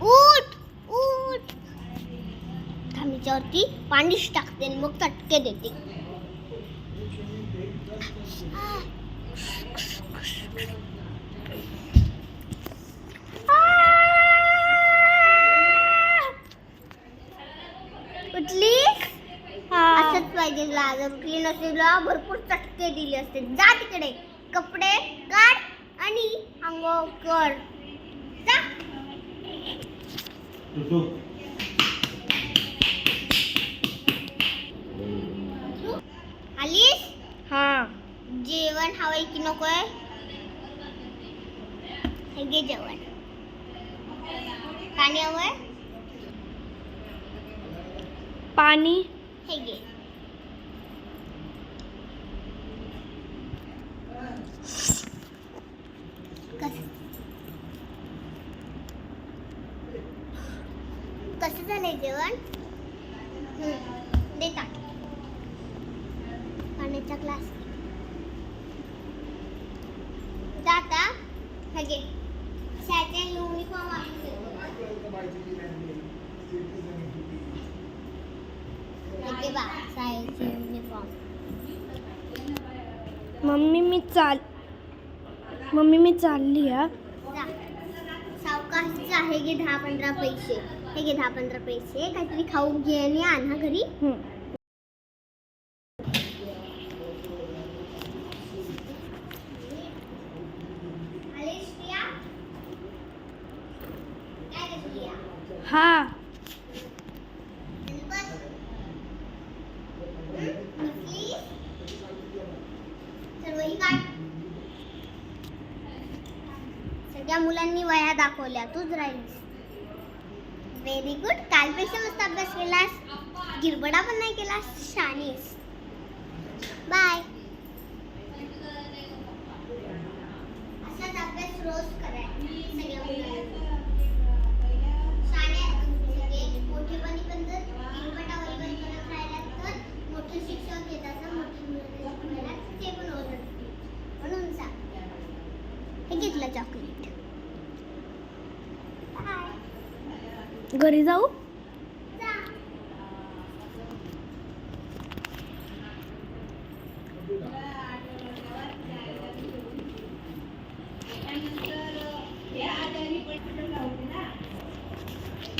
उठ उठ. थांबीच्यावरती पाणीच टाकते आणि मग चटके देते. उठली असंच पाहिजे. जर उठली नसेल भरपूर चटके दिले असते. जा तिकडे, कपडे काढ आणि अंघोळ कर. जा. आलीस? हा. जेवण हवंय की नकोय? हे घे जेवण. पाणी हवंय? पाणी. हे घे. कसं झालंय जेवण? दे टाक. पाण्याचा ग्लास दाता. हे घे. शाळेचा युनिफॉर्म आहे. हे बा शाळेचे युनिफॉर्म. मम्मी मी चालली हा. सावकाश आहे. घे 10-15 पैसे. हे घे 10-15 पैसे. काहीतरी खाऊ घे आणि आण हा घरी. हा. सगळ्या मुलांनी वह्या दाखवल्या. तूच राहीस. Very good. कालपेक्षा मस्त अभ्यास केलास. गिरबडा पण नाही केलास. शाणीस. बाय. असाच अभ्यास रोज करायचा सगळ्या मुलांनी. मोठेपणी पण जर गिरबडा वगैरे करत राहिला तर मोठे शिक्षक येतात ना, मोठे मुलं ते पण ओरडतील. म्हणून सांग. हे घेतलं चॉकलेट. घरी जाऊ.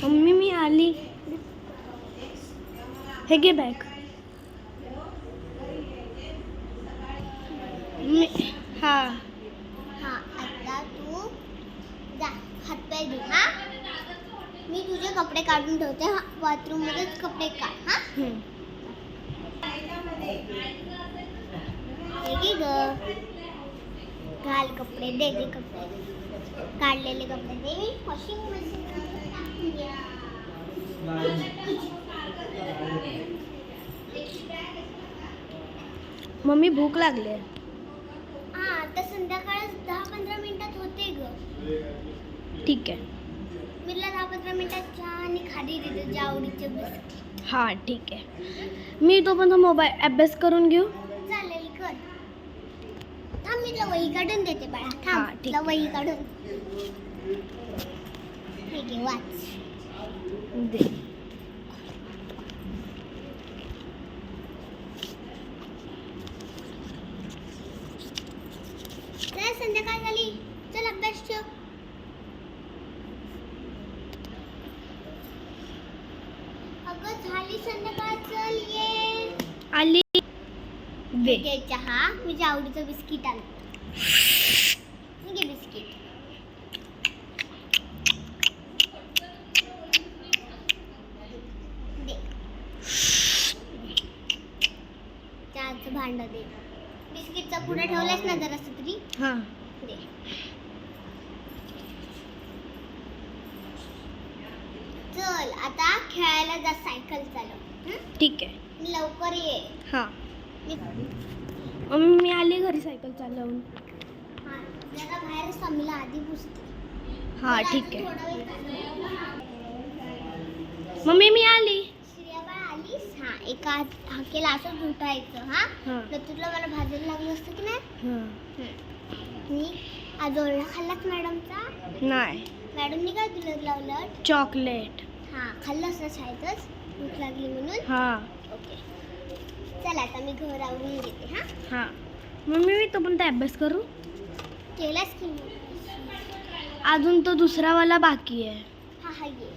मम्मी मी आली. हे घे बॅग. हा. आता तू जा हातपाय धु. हा. मी तुझे कपडे काढून ठेवते. बाथरूम मध्येच कपडे काढ. हा. हे घे ग. घाल कपडे. दे कपडे. काढलेले कपडे दे. मी वॉशिंग मशीन टाकून घे. मम्मी भूक लागली. हा आता संध्याकाळच 10-15 मिनिटात होते ग. ठीक आहे. मीला 10-15 मिनिटात चहा आणि खाली देते तुझ्या आवडीचे बिस्किट. हा ठीक आहे. मी तोपर्यंत मोबाईल अभ्यास करून घेऊ. चालेल कर. थांब मी तुला वही काढून देते बाळा. हा, थांब ठीक तुला वही काढून. हे घे वाच. दे. संध्याकाळ झाली. चल अभ्यास ठेव. अगं झाली संध्याकाळ. चल ये. आली. दे. घे चहा. तुझ्या आवडीचं बिस्किट आण. घे बिस्किट. दे. चहाचं भांड दे. बिस्किटचा पुढे ठेवलास ना जरासं तरी. हा. दे. चल आता खेळायला जा. सायकल चालव. ठीक आहे. लवकर ये. हा. मम्मी मी आली घरी सायकल चालवून. हा जरा बाहेर समीला आधी पुसते. हा ठीक आहे. मम्मी मी आली. श्रेयाबाई आलीस. हा एका हाकेला असं उठायचं. हा तर तुला मला भाजायला लागलं असतं की नाही. हा. मी आज ओरडा खाल्लाच मॅडमचा? नाही, मॅडमनी काय दिलं लावलं? चॉकलेट. हां, खाल्लं असं शाळेतच भूक लागली म्हणून. हां ओके, चल आता मी घर आवरून घेते. हां, हां. मम्मी मी तोपर्यंत अभ्यास करू. केलास की मी? अजून तो दुसरावाला बाकी आहे. हां हां, ये.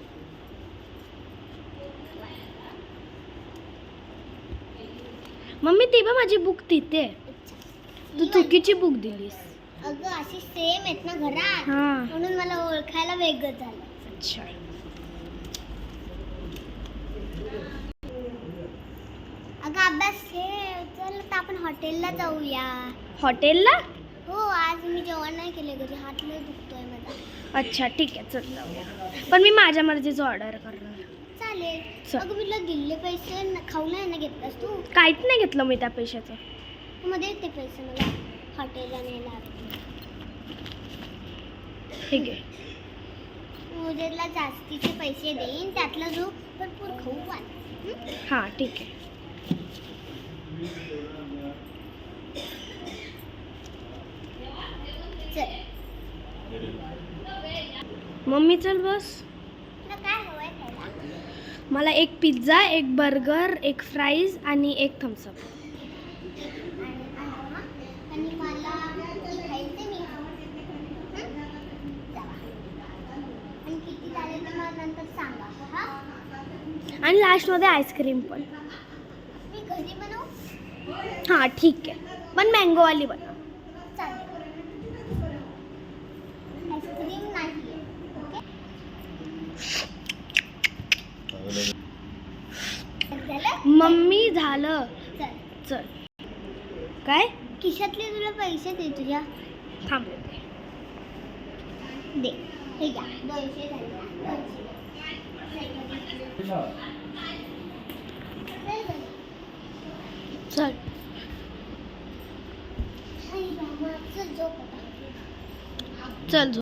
मम्मी ती बघ माझी बुक तिथे आहे. अच्छा. तू चुकीची बुक दिलीस. अगं अशी सेम आहेत ना घरात, हां. म्हणून मला ओळखायला वेगळं झालं. अच्छा. अगं अभ्यास हे, चल आता आपण हॉटेलला जाऊया. हॉटेलला? हो, आज मी जेवण नाही केले घरी, हात लय दुखतोय माझा. अच्छा ठीक आहे, चल जाऊया. पण मी माझ्या मर्जीचं ऑर्डर करणार. चालेल. चल. अगं मी तुला दिले पैसे खाऊ नाही ना घेतलास तू? काहीच नाही घेतलं मी त्या पैशाचं. मग दे ते पैसे मला हॉटेलला न्यायला. ठीक आहे. उद्याला जास्तीचे पैसे देईन, त्यातला जो भरपूर खाऊ आण. हां ठीक आहे. चल. मम्मी चल बस. तुला काय हवंय खायला? मला एक पिझ्झा, एक बर्गर, एक फ्राईज आणि एक थम्सअप. आणि मला खायचे मी. आणि किती झाले तर मला नंतर सांगा. हां, आणि लास्टमध्ये आईस्क्रीम पण. मी घरी बनवू? हां ठीक आहे, पण मँगोवाली बनव. चालेल. आईस्क्रीम नाही आहे. ओके, झालं? मम्मी झालं. चल. चल. काय? खिशातले तुला पैसे दे तुझ्या. थांब. दे. हे घ्या, 200 झाले ना? 200. चल. आई बाबा, चल झोप आता. चल झोप.